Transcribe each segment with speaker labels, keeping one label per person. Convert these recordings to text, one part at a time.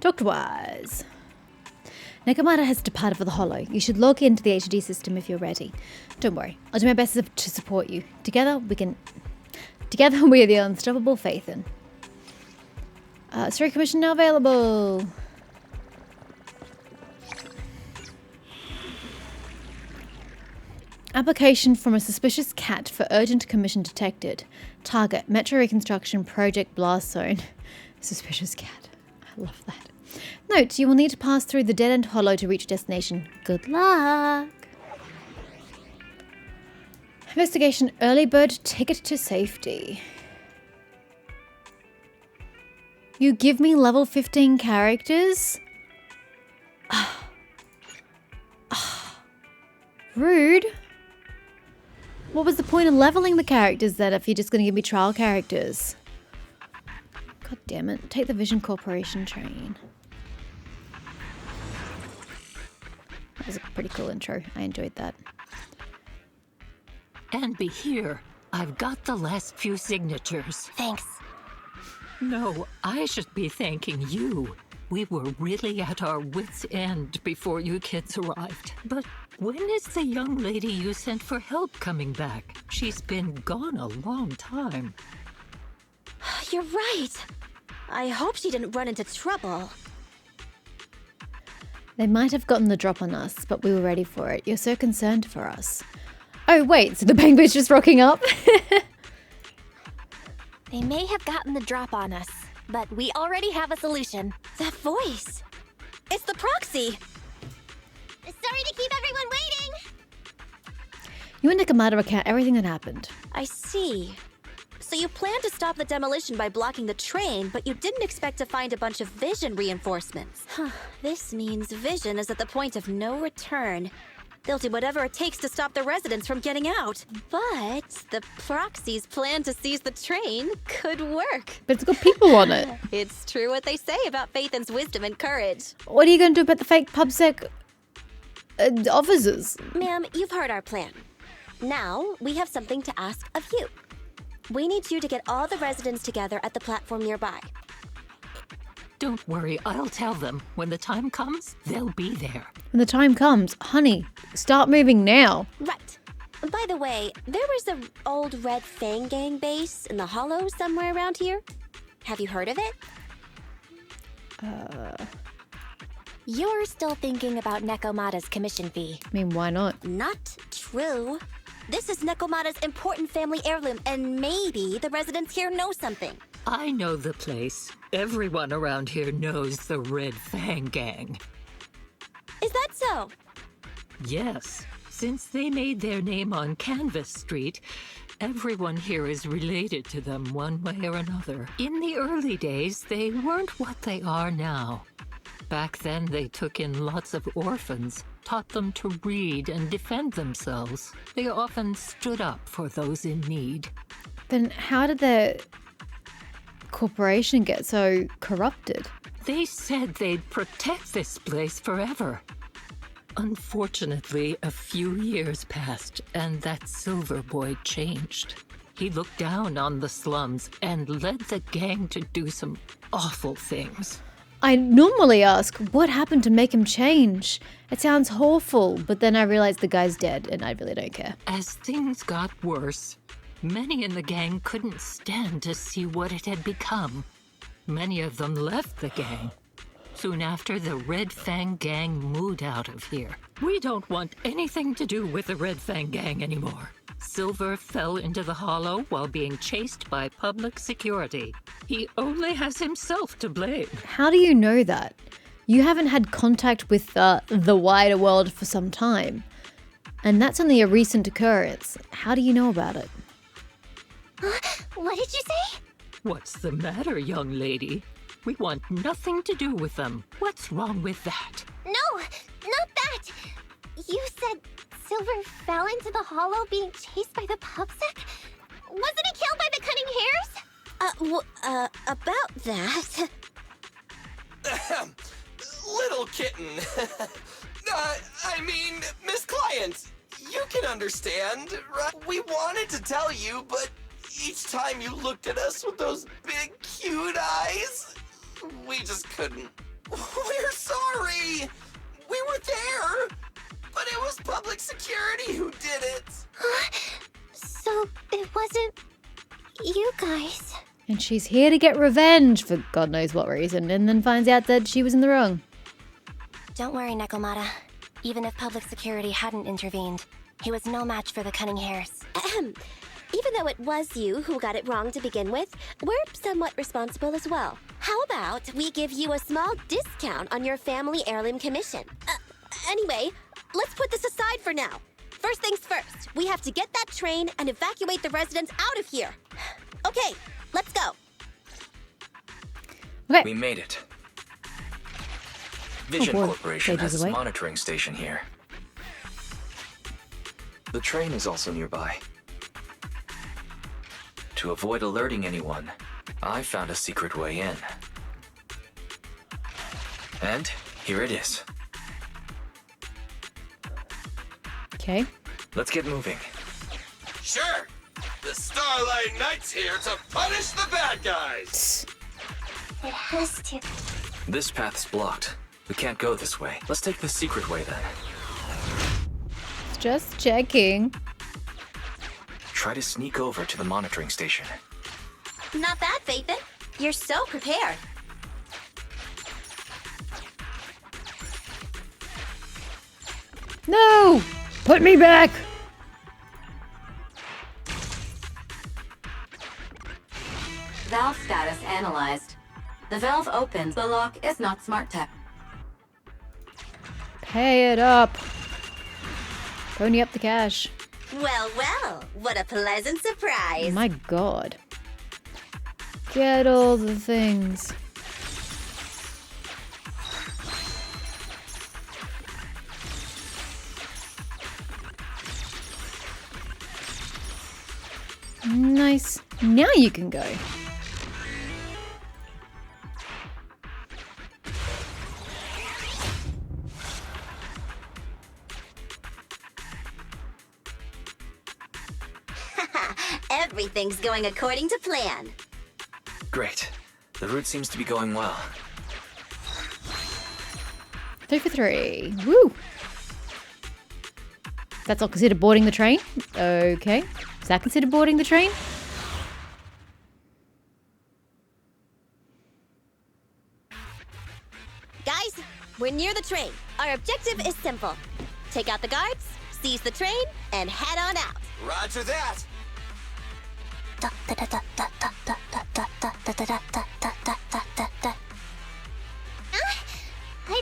Speaker 1: Talked wise. Nekomata has departed for the Hollow. You should log into the HD system if you're ready. Don't worry, I'll do my best to support you. Together we are the unstoppable Phaethon. Story commission now available. Application from a suspicious cat for urgent commission detected. Target, Metro Reconstruction Project Blast Zone. Suspicious cat. I love that. Note, you will need to pass through the dead-end hollow to reach destination. Good luck. Investigation, early bird ticket to safety. You give me level 15 characters? Rude. What was the point of leveling the characters then if you're just going to give me trial characters? God damn it. Take the Vision Corporation train. That was a pretty cool intro. I enjoyed that.
Speaker 2: And be here. I've got the last few signatures.
Speaker 3: Thanks.
Speaker 2: No, I should be thanking you. We were really at our wits' end before you kids arrived. But when is the young lady you sent for help coming back? She's been gone a long time.
Speaker 3: You're right. I hope she didn't run into trouble.
Speaker 1: They might have gotten the drop on us, but we were ready for it. You're so concerned for us. Oh wait, so the penguin's just rocking up?
Speaker 3: They may have gotten the drop on us, but we already have a solution. That voice! It's the proxy! Sorry to keep everyone waiting!
Speaker 1: You and Nekomata recount everything that happened.
Speaker 3: I see. So you planned to stop the demolition by blocking the train, but you didn't expect to find a bunch of Vision reinforcements. This means Vision is at the point of no return. They'll do whatever it takes to stop the residents from getting out. But the proxy's plan to seize the train could work.
Speaker 1: But it's got people on it.
Speaker 3: It's true what they say about Phaethon's wisdom and courage.
Speaker 1: What are you going to do about the fake PubSec officers?
Speaker 3: Ma'am, you've heard our plan. Now, we have something to ask of you. We need you to get all the residents together at the platform nearby.
Speaker 2: Don't worry, I'll tell them. When the time comes, they'll be there.
Speaker 1: When the time comes, honey, start moving now.
Speaker 3: Right. By the way, there was an old Red Fang Gang base in the Hollow somewhere around here. Have you heard of it? You're still thinking about Nekomata's commission fee.
Speaker 1: I mean, why not?
Speaker 3: Not true. This is Nekomata's important family heirloom, and maybe the residents here know something.
Speaker 2: I know the place. Everyone around here knows the Red Fang Gang.
Speaker 3: Is that so?
Speaker 2: Yes. Since they made their name on Canvas Street, everyone here is related to them one way or another. In the early days, they weren't what they are now. Back then, they took in lots of orphans, taught them to read and defend themselves. They often stood up for those in need.
Speaker 1: Then how did the corporation get so corrupted?
Speaker 2: They said they'd protect this place forever. Unfortunately, a few years passed, and that Silver Boy changed. He looked down on the slums and led the gang to do some awful things.
Speaker 1: I normally ask, what happened to make him change? It sounds awful, but then I realize the guy's dead, and I really don't care.
Speaker 2: As things got worse, many in the gang couldn't stand to see what it had become. Many of them left the gang. Soon after, the Red Fang Gang moved out of here. We don't want anything to do with the Red Fang Gang anymore. Silver fell into the Hollow while being chased by public security. He only has himself to blame.
Speaker 1: How do you know that? You haven't had contact with the wider world for some time. And that's only a recent occurrence. How do you know about it?
Speaker 3: What did you say?
Speaker 2: What's the matter, young lady? We want nothing to do with them. What's wrong with that?
Speaker 3: No, not that. You said Silver fell into the Hollow being chased by the PubSec? Wasn't he killed by the Cunning Hares? About that.
Speaker 4: Little kitten. I mean, Miss Client, you can understand, right? We wanted to tell you, but each time you looked at us with those big, cute eyes, we just couldn't. We're sorry. We were there, but it was public security who did it.
Speaker 5: So it wasn't you guys.
Speaker 1: And she's here to get revenge for God knows what reason, and then finds out that she was in the wrong.
Speaker 5: Don't worry, Nekomata. Even if public security hadn't intervened, he was no match for the cunning hares.
Speaker 3: Even though it was you who got it wrong to begin with, we're somewhat responsible as well. How about we give you a small discount on your family heirloom commission? Anyway, let's put this aside for now. First things first, we have to get that train and evacuate the residents out of here. Okay, let's go.
Speaker 1: Okay.
Speaker 6: We made it. Vision
Speaker 1: boy.
Speaker 6: Corporation
Speaker 1: Stages
Speaker 6: has its
Speaker 1: away.
Speaker 6: monitoring station here. The train is also nearby. To avoid alerting anyone, I found a secret way in. And here it is.
Speaker 1: Okay.
Speaker 6: Let's get moving.
Speaker 4: Sure. The Starlight Knight's here to punish the bad guys.
Speaker 5: It has to.
Speaker 6: This path's blocked. We can't go this way. Let's take the secret way then.
Speaker 1: Just checking.
Speaker 6: Try to sneak over to the monitoring station.
Speaker 3: Not bad, Phaethon. You're so prepared.
Speaker 1: No! Put me back!
Speaker 7: Valve status analyzed. The valve opens. The lock is not smart tech.
Speaker 1: Pay it up. Pony up the cash.
Speaker 3: Well, what a pleasant surprise.
Speaker 1: My God. Get all the things. Nice. Now you can go.
Speaker 3: Everything's going according to plan.
Speaker 6: Great. The route seems to be going well.
Speaker 1: 3 for 3. Woo! That's all considered boarding the train? Okay. Is that considered boarding the train?
Speaker 3: Guys, we're near the train. Our objective is simple. Take out the guards, seize the train, and head on out.
Speaker 4: Roger that.
Speaker 5: I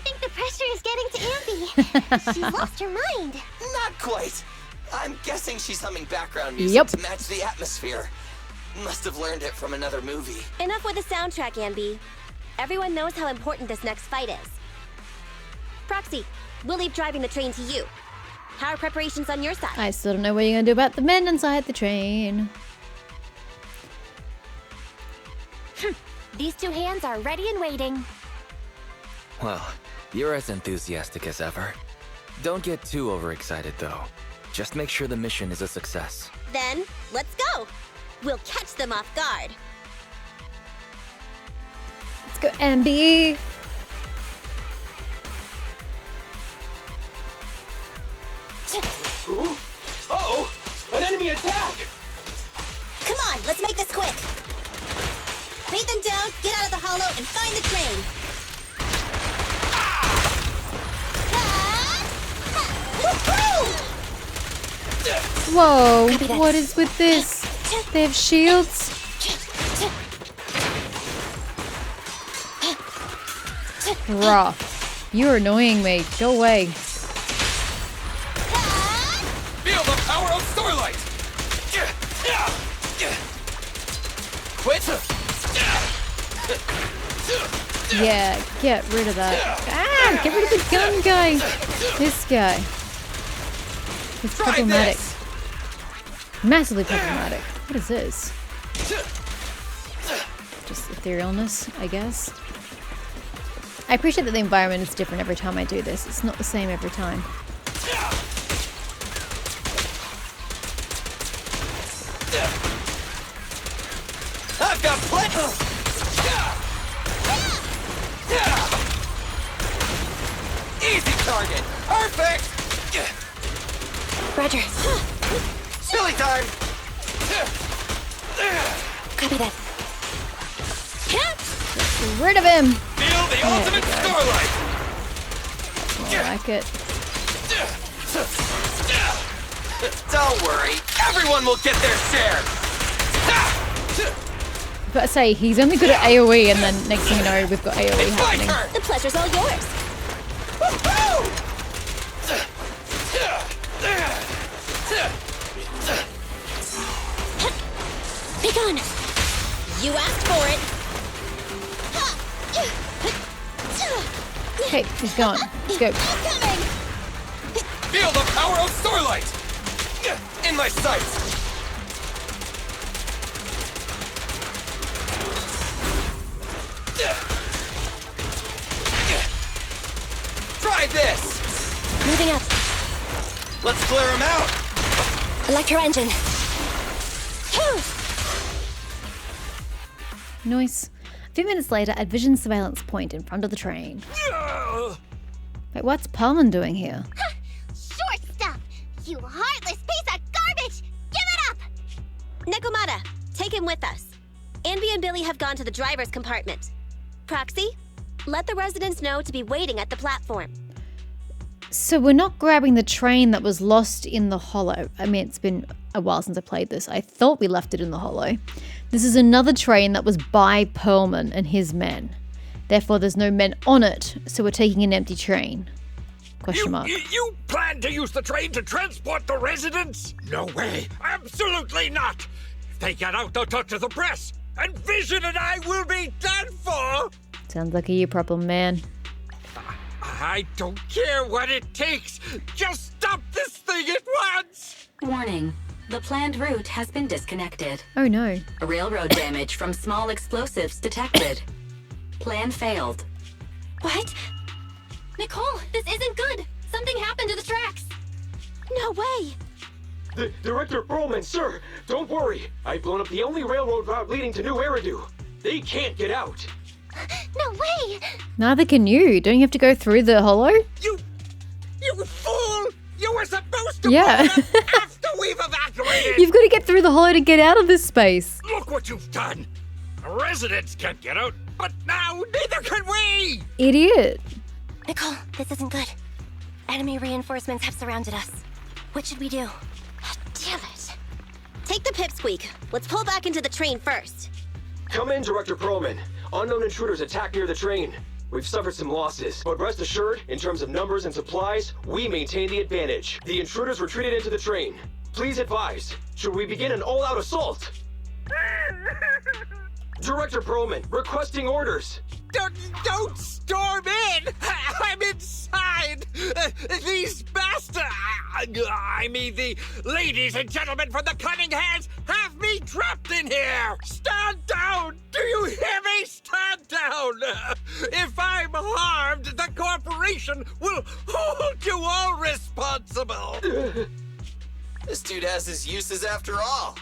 Speaker 5: think the pressure is getting to Ambi. She's lost her mind.
Speaker 4: Not quite. I'm guessing she's humming background music
Speaker 1: Yep.
Speaker 4: to match the atmosphere. Must have learned it from another movie.
Speaker 3: Enough with the soundtrack, Ambi. Everyone knows how important this next fight is. Proxy, we'll leave driving the train to you. How are preparations on your side?
Speaker 1: I still don't know what you're going to do about the men inside the train.
Speaker 5: These two hands are ready and waiting.
Speaker 8: Well, you're as enthusiastic as ever. Don't get too overexcited, though. Just make sure the mission is a success.
Speaker 3: Then, let's go. We'll catch them off guard.
Speaker 1: Let's go, Ambi.
Speaker 4: Uh-oh! An enemy attack!
Speaker 3: Come on, let's make this quick. Beat them down, get out of the hollow, and find the train.
Speaker 1: Whoa, what is with this? They have shields? Bruh, you're annoying me. Go away.
Speaker 4: Feel the power of Starlight! Quit!
Speaker 1: Yeah, get rid of that. Ah, get rid of the gun guy. This guy. It's
Speaker 4: Try
Speaker 1: problematic.
Speaker 4: this!
Speaker 1: Massively problematic. What is this? Just etherealness, I guess. I appreciate that the environment is different every time I do this. It's not the same every time.
Speaker 4: I've got plenty! Perfect!
Speaker 5: Roger.
Speaker 4: Silly time!
Speaker 5: Copy that.
Speaker 1: Get rid of him.
Speaker 4: Feel the ultimate starlight!
Speaker 1: I like it.
Speaker 4: Don't worry, everyone will get their share!
Speaker 1: But I say, he's only good at AoE, and then next thing you know, we've got AoE
Speaker 4: It's my
Speaker 1: happening.
Speaker 4: turn!
Speaker 3: The pleasure's all yours.
Speaker 5: Be gone.
Speaker 3: You asked for it.
Speaker 1: Okay, he's gone. Let's go.
Speaker 3: Coming!
Speaker 4: Feel the power of starlight! In my sights! Try this!
Speaker 5: Moving up.
Speaker 4: Let's clear him out!
Speaker 5: Electro engine.
Speaker 1: Nice. A few minutes later, at Vision's surveillance point in front of the train. Wait, what's Perlman doing here?
Speaker 9: Short stuff! You heartless piece of garbage! Give it up!
Speaker 3: Nekomata, take him with us. Anby and Billy have gone to the driver's compartment. Proxy, let the residents know to be waiting at the platform.
Speaker 1: So we're not grabbing the train that was lost in the hollow. I mean, it's been a while since I played this. I thought we left it in the hollow. This is another train that was by Perlman and his men. Therefore, there's no men on it, so we're taking an empty train. Question mark.
Speaker 10: You plan to use the train to transport the residents? No way. Absolutely not. If they get out, they'll talk to the press. And Vision and I will be done for.
Speaker 1: Sounds like a you problem, man.
Speaker 10: I don't care what it takes. Just stop this thing at once.
Speaker 7: Warning. The planned route has been disconnected.
Speaker 1: Oh no.
Speaker 7: Railroad damage from small explosives detected. Plan failed.
Speaker 9: What? Nicole, this isn't good! Something happened to the tracks!
Speaker 3: No way!
Speaker 11: Director Perlman, sir, don't worry. I've blown up the only railroad route leading to New Eridu. They can't get out.
Speaker 9: No way!
Speaker 1: Neither can you. Don't you have to go through the hollow?
Speaker 10: You fool! You were supposed to
Speaker 1: Yeah.
Speaker 10: blow it up after we've evacuated.
Speaker 1: You've got to get through the hollow to get out of this space.
Speaker 10: Look what you've done. The residents can't get out, but now neither can we.
Speaker 1: Idiot.
Speaker 5: Nicole, this isn't good. Enemy reinforcements have surrounded us. What should we do?
Speaker 3: Damn it. Take the pipsqueak. Let's pull back into the train first.
Speaker 11: Come in, Director Perlman. Unknown intruders attacked near the train. We've suffered some losses, but rest assured, in terms of numbers and supplies, we maintain the advantage. The intruders retreated into the train. Please advise, should we begin an all-out assault? Director Perlman, requesting orders.
Speaker 10: Don't storm in! I'm inside! These bastards! I mean, the ladies and gentlemen from the Cunning Hands have me trapped in here! Stand down! Do you hear me? Stand down! If I'm harmed, the corporation will hold you all responsible!
Speaker 4: This dude has his uses after all.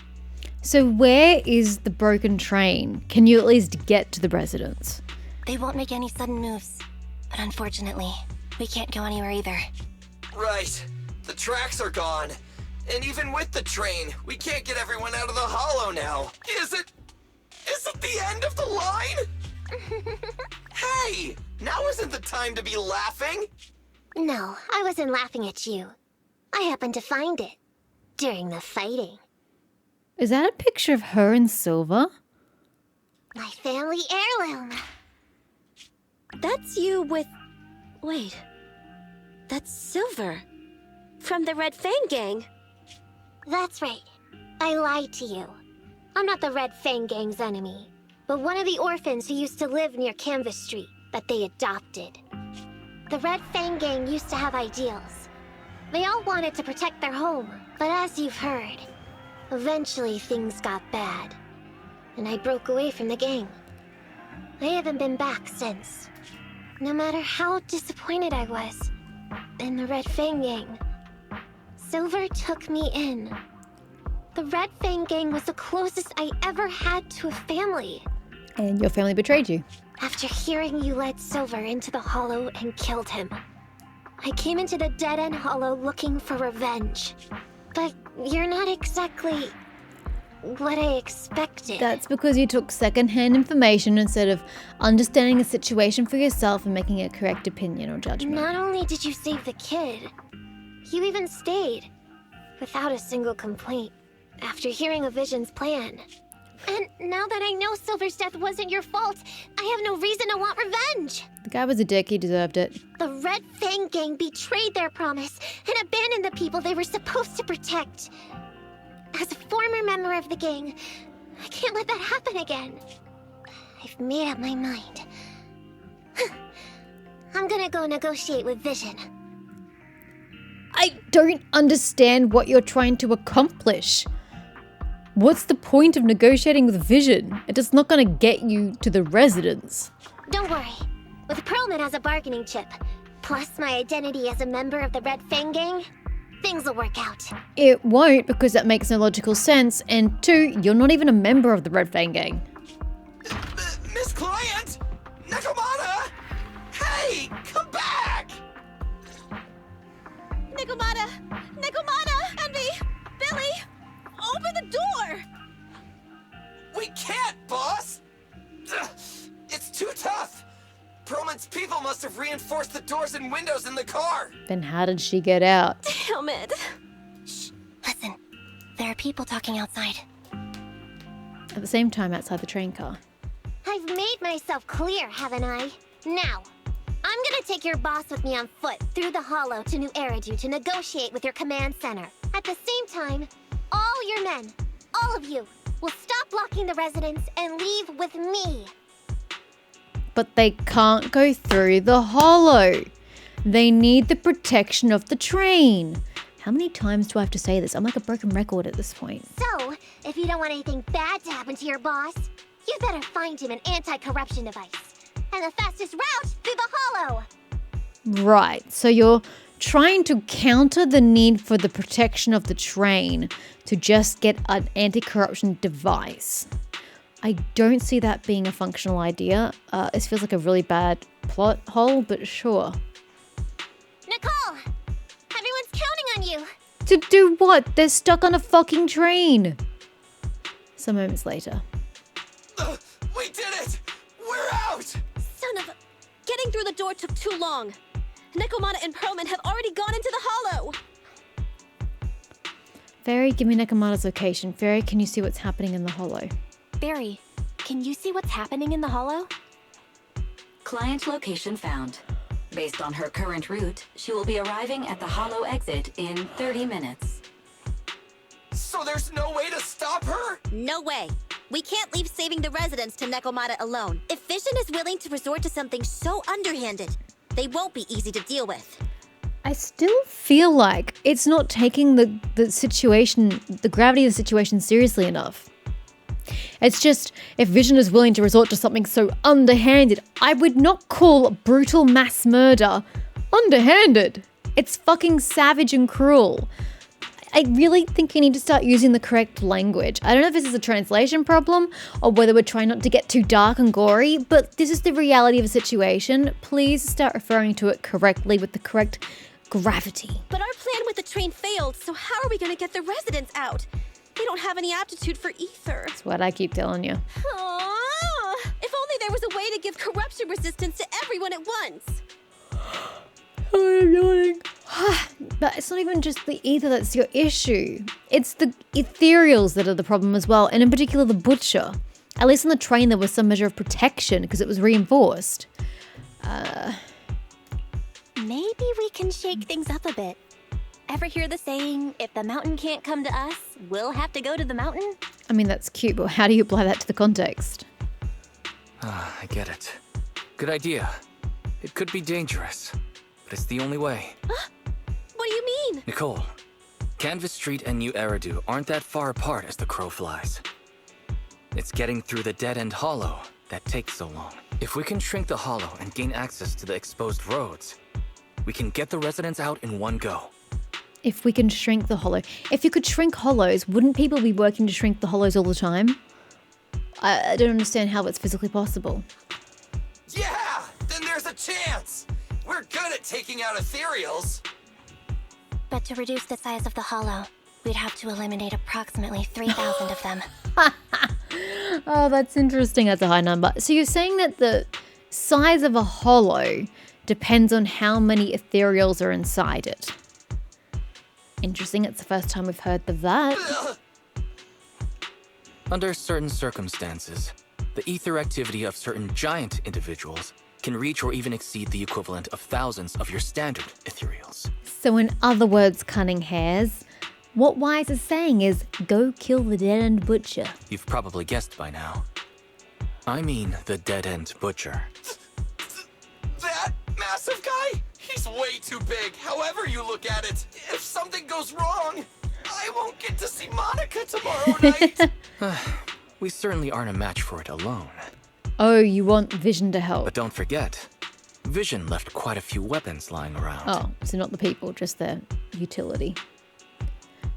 Speaker 1: So where is the broken train? Can you at least get to the residents?
Speaker 5: They won't make any sudden moves. But unfortunately, we can't go anywhere either.
Speaker 4: Right. The tracks are gone. And even with the train, we can't get everyone out of the hollow now. Is it the end of the line? Hey! Now isn't the time to be laughing!
Speaker 9: No, I wasn't laughing at you. I happened to find it. During the fighting.
Speaker 1: Is that a picture of her in silver?
Speaker 9: My family heirloom.
Speaker 3: That's you with... Wait. That's Silver. From the Red Fang Gang.
Speaker 9: That's right. I lied to you. I'm not the Red Fang Gang's enemy, but one of the orphans who used to live near Canvas Street that they adopted. The Red Fang Gang used to have ideals. They all wanted to protect their home, but as you've heard, eventually things got bad, and I broke away from the gang. I haven't been back since. No matter how disappointed I was in the Red Fang Gang, Silver took me in. The Red Fang Gang was the closest I ever had to a family.
Speaker 1: And your family betrayed you.
Speaker 9: After hearing you led Silver into the hollow and killed him, I came into the dead-end hollow looking for revenge. But you're not exactly what I expected.
Speaker 1: That's because you took secondhand information instead of understanding a situation for yourself and making a correct opinion or judgment.
Speaker 9: Not only did you save the kid, you even stayed, without a single complaint, after hearing of Vision's plan. And now that I know Silver's death wasn't your fault, I have no reason to want revenge.
Speaker 1: The guy was a dick, he deserved it.
Speaker 9: The Red Fang gang betrayed their promise and abandoned the people they were supposed to protect. As a former member of the gang, I can't let that happen again. I've made up my mind. I'm gonna go negotiate with Vision.
Speaker 1: I don't understand what you're trying to accomplish. What's the point of negotiating with Vision? It's not gonna get you to the residence.
Speaker 9: Don't worry. With Perlman as a bargaining chip, plus my identity as a member of the Red Fang gang, things will work out.
Speaker 1: It won't, because that makes no logical sense, and 2, you're not even a member of the Red Fang gang.
Speaker 4: Miss Client! Nekomata! Hey, come back!
Speaker 3: Nekomata! Nekomata! Envy! Billy! Open the door!
Speaker 4: We can't, boss! Ugh, it's too tough! Perlman's people must have reinforced the doors and windows in the car!
Speaker 1: Then how did she get out?
Speaker 3: Damn it.
Speaker 5: Shh. Listen. There are people talking outside.
Speaker 1: At the same time, outside the train car.
Speaker 9: I've made myself clear, haven't I? Now, I'm gonna take your boss with me on foot through the hollow to New Eridu to negotiate with your command center. At the same time, all your men, all of you, will stop blocking the residents and leave with me.
Speaker 1: But they can't go through the hollow. They need the protection of the train. How many times do I have to say this? I'm like a broken record at this point.
Speaker 9: So, if you don't want anything bad to happen to your boss, you better find him an anti-corruption device. And the fastest route through the hollow.
Speaker 1: Right, so you're trying to counter the need for the protection of the train to just get an anti-corruption device. I don't see that being a functional idea. This feels like a really bad plot hole, but sure.
Speaker 9: Nicole! Everyone's counting on you!
Speaker 1: To do what? They're stuck on a fucking train! Some moments later.
Speaker 4: We did it! We're out!
Speaker 3: Son of a... Getting through the door took too long. Nekomata and Perlman have already gone into the hollow.
Speaker 1: Fairy, give me Nekomata's location. Fairy, can you see what's happening in the hollow?
Speaker 5: Barry, can you see what's happening in the hollow?
Speaker 7: Client location found. Based on her current route, she will be arriving at the hollow exit in 30 minutes.
Speaker 4: So there's no way to stop her?
Speaker 3: No way. We can't leave saving the residents to Nekomata alone. If Vision is willing to resort to something so underhanded, they won't be easy to deal with.
Speaker 1: I still feel like it's not taking the situation, the gravity of the situation seriously enough. It's just, if Vision is willing to resort to something so underhanded, I would not call brutal mass murder underhanded. It's fucking savage and cruel. I really think you need to start using the correct language. I don't know if this is a translation problem or whether we're trying not to get too dark and gory, but this is the reality of a situation. Please start referring to it correctly with the correct gravity.
Speaker 3: But our plan with the train failed, so how are we going to get the residents out? They don't have any aptitude for ether.
Speaker 1: That's what I keep telling you.
Speaker 3: Aww. If only there was a way to give corruption resistance to everyone at once.
Speaker 1: I'm yawning. But it's not even just the ether that's your issue. It's the ethereals that are the problem as well, and in particular the butcher. At least on the train there was some measure of protection because it was reinforced.
Speaker 5: Maybe we can shake things up a bit. Ever hear the saying, if the mountain can't come to us, we'll have to go to the mountain?
Speaker 1: I mean, that's cute, but how do you apply that to the context?
Speaker 8: I get it. Good idea. It could be dangerous, but it's the only way.
Speaker 3: What do you mean?
Speaker 8: Nicole, Canvas Street and New Eridu aren't that far apart as the crow flies. It's getting through the dead-end hollow that takes so long. If we can shrink the hollow and gain access to the exposed roads, we can get the residents out in one go.
Speaker 1: If we can shrink the hollow. If you could shrink hollows, wouldn't people be working to shrink the hollows all the time? I don't understand how it's physically possible.
Speaker 4: Yeah! Then there's a chance! We're good at taking out Ethereals.
Speaker 9: But to reduce the size of the hollow, we'd have to eliminate approximately 3,000 of them.
Speaker 1: Oh, that's interesting. That's a high number. So you're saying that the size of a hollow depends on how many Ethereals are inside it. Interesting. It's the first time we've heard of that.
Speaker 8: Under certain circumstances, the ether activity of certain giant individuals can reach or even exceed the equivalent of thousands of your standard Ethereals.
Speaker 1: So in other words, cunning hares, what Wise is saying is go kill the dead-end butcher.
Speaker 8: You've probably guessed by now. I mean the dead-end butcher.
Speaker 4: That massive guy? He's way too big, however you look at it. If something goes wrong, I won't get to see Monica tomorrow night.
Speaker 8: We certainly aren't a match for it alone.
Speaker 1: Oh, you want Vision to help.
Speaker 8: But don't forget, Vision left quite a few weapons lying around.
Speaker 1: Oh, so not the people, just their utility.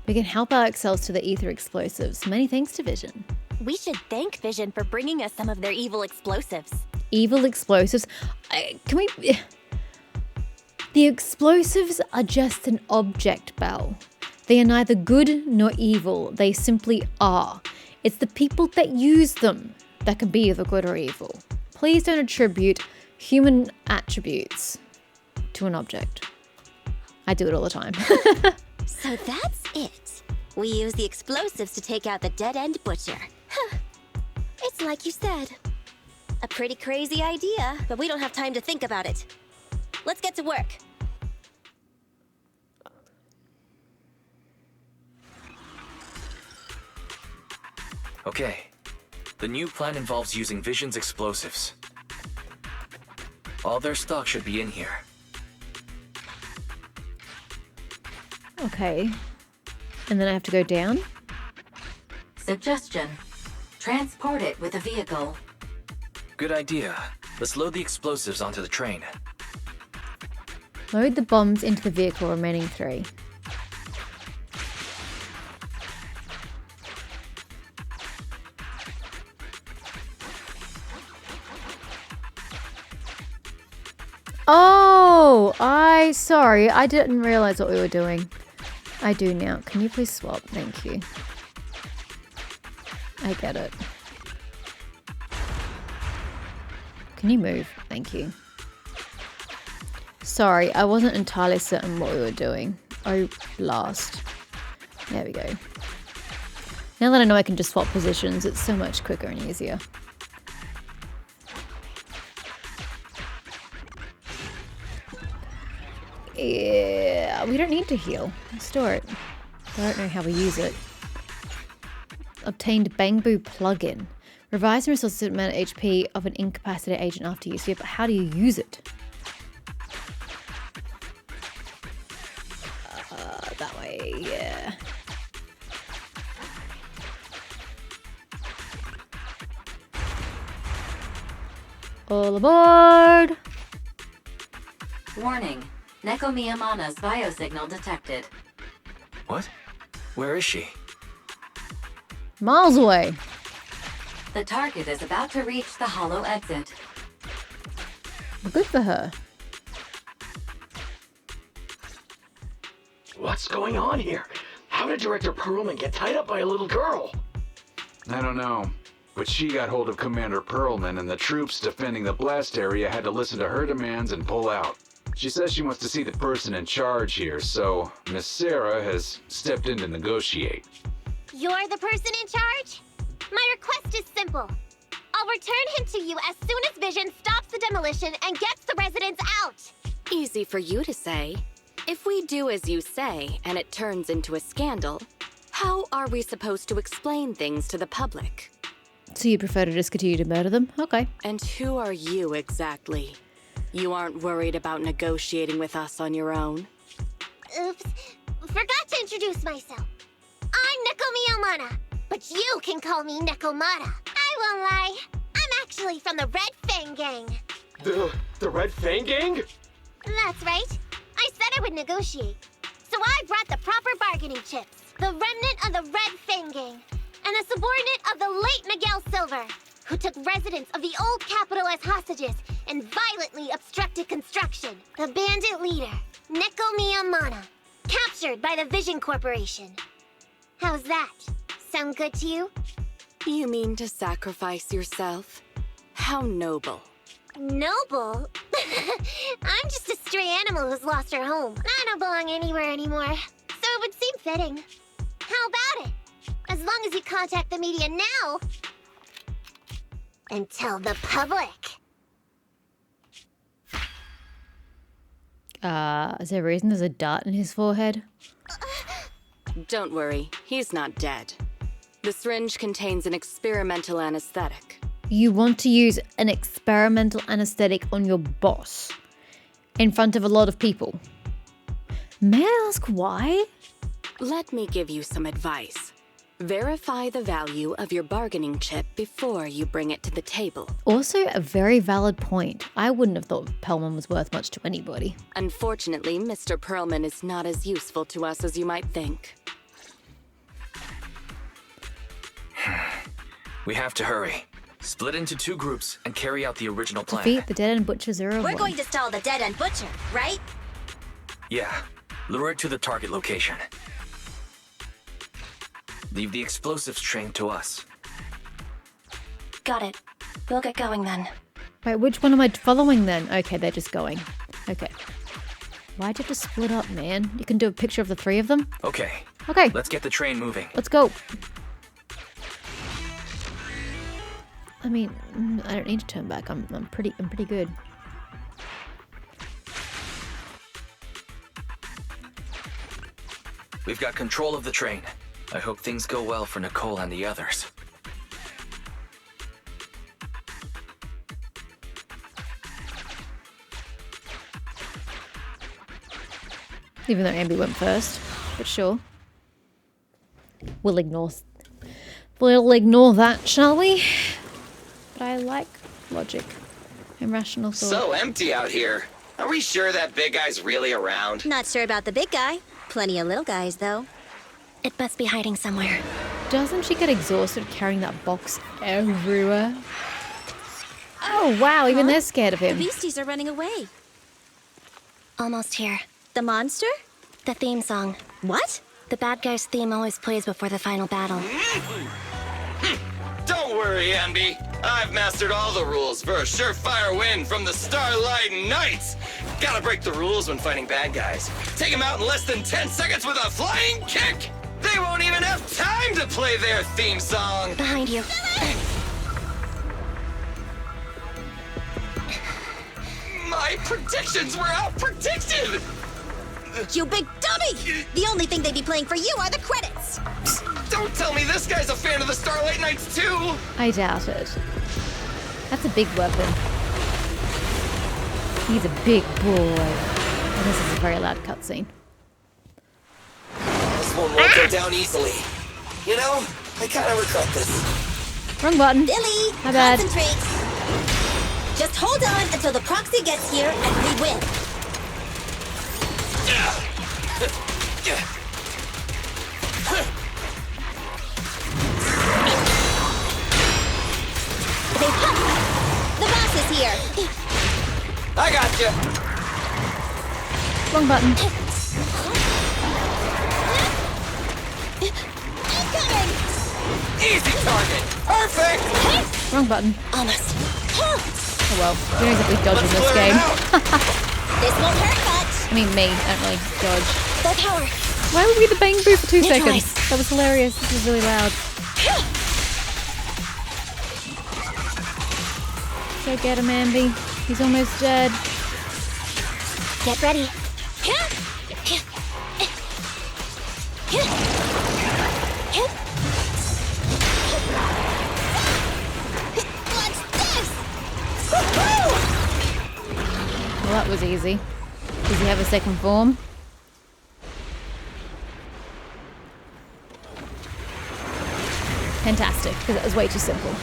Speaker 1: We can help ourselves to the ether explosives. Many thanks to Vision.
Speaker 5: We should thank Vision for bringing us some of their evil explosives.
Speaker 1: Evil explosives? The explosives are just an object, Belle. They are neither good nor evil. They simply are. It's the people that use them that can be either good or evil. Please don't attribute human attributes to an object. I do it all the time.
Speaker 3: So that's it. We use the explosives to take out the dead-end butcher. It's like you said. A pretty crazy idea, but we don't have time to think about it. Let's get to work.
Speaker 6: Okay. The new plan involves using Vision's explosives. All their stock should be in here.
Speaker 1: Okay. And then I have to go down?
Speaker 7: Suggestion. Transport it with a vehicle.
Speaker 6: Good idea. Let's load the explosives onto the train.
Speaker 1: Load the bombs into the vehicle, remaining 3. Oh, sorry, I didn't realize what we were doing. I do now. Can you please swap? Thank you. I get it. Can you move? Thank you. Sorry, I wasn't entirely certain what we were doing. Oh, blast. There we go. Now that I know I can just swap positions, it's so much quicker and easier. Yeah, we don't need to heal. Store it. I don't know how we use it. Obtained Bamboo plugin. Revise and restores the amount of HP of an incapacitated agent after use. Yeah, but how do you use it? That way, yeah. All aboard!
Speaker 7: Warning. Neko Miyamana's biosignal detected.
Speaker 6: What? Where is she?
Speaker 1: Miles away.
Speaker 7: The target is about to reach the hollow exit.
Speaker 1: Good for her.
Speaker 11: What's going on here? How did Director Perlman get tied up by a little girl?
Speaker 12: I don't know, but she got hold of Commander Perlman, and the troops defending the blast area had to listen to her demands and pull out. She says she wants to see the person in charge here, so Miss Sarah has stepped in to negotiate.
Speaker 9: You're the person in charge? My request is simple. I'll return him to you as soon as Vision stops the demolition and gets the residents out.
Speaker 13: Easy for you to say. If we do as you say and it turns into a scandal, how are we supposed to explain things to the public?
Speaker 1: So you prefer to just continue to murder them? Okay.
Speaker 13: And who are you exactly? You aren't worried about negotiating with us on your own?
Speaker 9: Oops. Forgot to introduce myself. I'm Neko Miyamana, but you can call me Nekomata. I won't lie. I'm actually from the Red Fang Gang.
Speaker 11: The Red Fang Gang?
Speaker 9: That's right. I said I would negotiate. So I brought the proper bargaining chips. The remnant of the Red Fang Gang. And a subordinate of the late Miguel Silver, who took residents of the old capital as hostages and violently obstructed construction. The bandit leader, Neko Miyamana, captured by the Vision Corporation. How's that? Sound good to you?
Speaker 13: You mean to sacrifice yourself? How noble.
Speaker 9: Noble? I'm just a stray animal who's lost her home. I don't belong anywhere anymore, so it would seem fitting. How about it? As long as you contact the media now and tell the public.
Speaker 1: Is there a reason there's a dart in his forehead?
Speaker 13: Don't worry, he's not dead. The syringe contains an experimental anesthetic.
Speaker 1: You want to use an experimental anesthetic on your boss in front of a lot of people. May I ask why?
Speaker 13: Let me give you some advice. Verify the value of your bargaining chip before you bring it to the table.
Speaker 1: Also, a very valid point. I wouldn't have thought Perlman was worth much to anybody.
Speaker 13: Unfortunately, Mr. Perlman is not as useful to us as you might think.
Speaker 6: We have to hurry. Split into 2 groups and carry out the original plan.
Speaker 1: Defeat the Dead End Butcher 01.
Speaker 3: We're going to stall the Dead End Butcher, right?
Speaker 6: Yeah. Lure it to the target location. Leave the explosives train to us.
Speaker 5: Got it. We'll get going then.
Speaker 1: Wait, which one am I following then? Okay, they're just going. Okay. Why'd you have to split up, man? You can do a picture of the 3 of them?
Speaker 6: Okay.
Speaker 1: Okay.
Speaker 6: Let's get the train moving.
Speaker 1: Let's go. I mean, I don't need to turn back. I'm pretty good.
Speaker 6: We've got control of the train. I hope things go well for Nicole and the others.
Speaker 1: Even though Ambi went first, but sure. We'll ignore that, shall we? But I like logic and rational thought.
Speaker 4: So empty out here. Are we sure that big guy's really around?
Speaker 3: Not sure about the big guy. Plenty of little guys, though.
Speaker 5: It must be hiding somewhere.
Speaker 1: Doesn't she get exhausted carrying that box everywhere? Oh wow, even they're scared of him.
Speaker 3: The beasties are running away.
Speaker 5: Almost here.
Speaker 3: The monster?
Speaker 5: The theme song.
Speaker 3: What?
Speaker 5: The bad guy's theme always plays before the final battle.
Speaker 4: Don't worry, Ambi. I've mastered all the rules for a surefire win from the Starlight Knights. Gotta break the rules when fighting bad guys. Take them out in less than 10 seconds with a flying kick. They won't even have time to play their theme song.
Speaker 5: Behind you.
Speaker 4: My predictions were out-predicted!
Speaker 3: You big dummy! The only thing they'd be playing for you are the credits!
Speaker 4: Don't tell me this guy's a fan of the Starlight Knights too!
Speaker 1: I doubt it. That's a big weapon. He's a big boy. And this is a very loud cutscene.
Speaker 4: This one won't go down easily. You know, I kinda regret this.
Speaker 1: Wrong button.
Speaker 3: Billy,
Speaker 1: My bad.
Speaker 3: concentrate. Just hold on until the proxy gets here and we win. The boss is here.
Speaker 4: I got you.
Speaker 1: Wrong button.
Speaker 3: Incoming.
Speaker 4: Easy target. Perfect.
Speaker 1: Wrong button.
Speaker 5: Almost.
Speaker 1: Oh well, we don't exactly dodge in this game.
Speaker 3: This won't hurt much.
Speaker 1: I mean me, I don't really dodge.
Speaker 5: Full power.
Speaker 1: Why would we the bang boo for 2
Speaker 5: Neutralize.
Speaker 1: seconds? That was hilarious. This is really loud. Go get him, Ambi. He's almost dead.
Speaker 5: Get ready.
Speaker 3: What's this?
Speaker 1: Well, that was easy. Does he have a second form? Fantastic, because that was way too simple.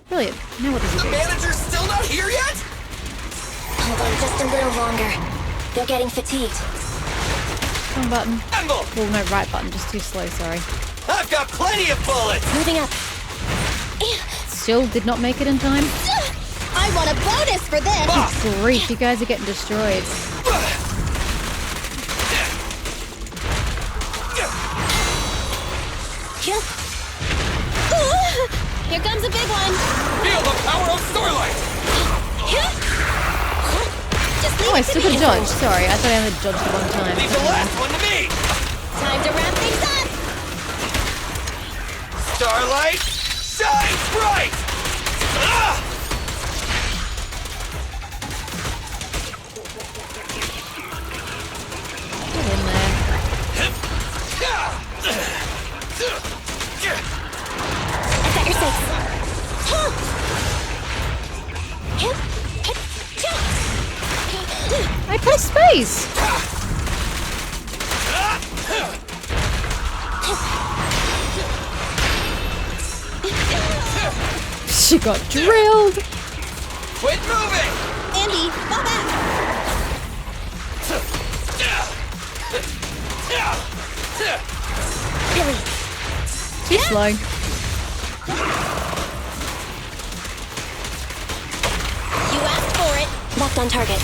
Speaker 1: Brilliant. Now what does he
Speaker 4: The
Speaker 1: do?
Speaker 4: manager's still not here yet?
Speaker 5: Hold on just a little longer. They're getting fatigued.
Speaker 1: Wrong button.
Speaker 4: Angle!
Speaker 1: Oh no, right button, just too slow, sorry.
Speaker 4: I've got plenty of bullets!
Speaker 5: Moving up.
Speaker 1: Still did not make it in time.
Speaker 3: I want a bonus for this!
Speaker 1: Good grief, you guys are getting destroyed.
Speaker 3: Here comes a big one!
Speaker 4: Feel the power of Starlight!
Speaker 3: Just leave
Speaker 1: Oh, I
Speaker 3: it to
Speaker 1: still
Speaker 3: me.
Speaker 1: could dodge. Sorry, I thought I only dodged it one time.
Speaker 4: Leave the last one to me!
Speaker 3: Time to wrap things up!
Speaker 4: Starlight, shine bright! Ah!
Speaker 1: Get in there.
Speaker 5: I've got your six.
Speaker 1: I pressed space! She got drilled!
Speaker 4: Quit moving!
Speaker 3: Andy, fall back!
Speaker 5: Really?
Speaker 1: Too slow.
Speaker 3: You asked for it!
Speaker 5: Left on target.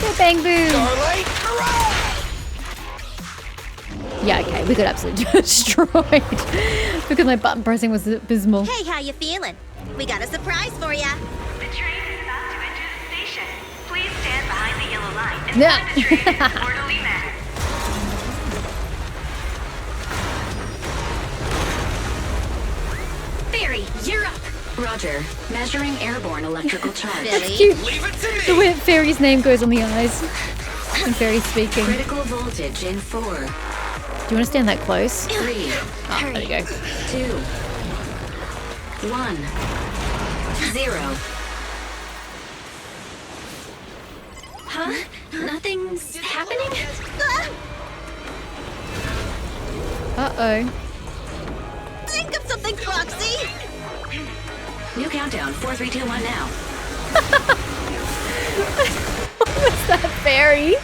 Speaker 1: Go bang boom!
Speaker 4: Starlight, hurrah!
Speaker 1: Yeah, okay, we got absolutely destroyed. Because my button pressing was abysmal.
Speaker 3: Hey, how you feeling? We got a surprise for ya!
Speaker 14: The train is about to enter the station. Please stand behind the yellow line and
Speaker 1: Yeah.
Speaker 14: board the train in an orderly manner.
Speaker 7: Barry, you're up. Roger. Measuring airborne electrical charge.
Speaker 3: Billy?
Speaker 1: Cute.
Speaker 4: Leave it to me!
Speaker 1: The way Fairy's name goes on the eyes. And Fairy's speaking. Do
Speaker 7: Critical voltage in 4,
Speaker 1: you want to stand that close?
Speaker 7: 3,
Speaker 1: Oh, there you go.
Speaker 7: 2, 1, 0. Huh? Nothing's happening?
Speaker 1: Uh-oh.
Speaker 3: Think of something, Foxy!
Speaker 7: New countdown. 4, 3, 2, 1 now.
Speaker 1: What's that, Fairy?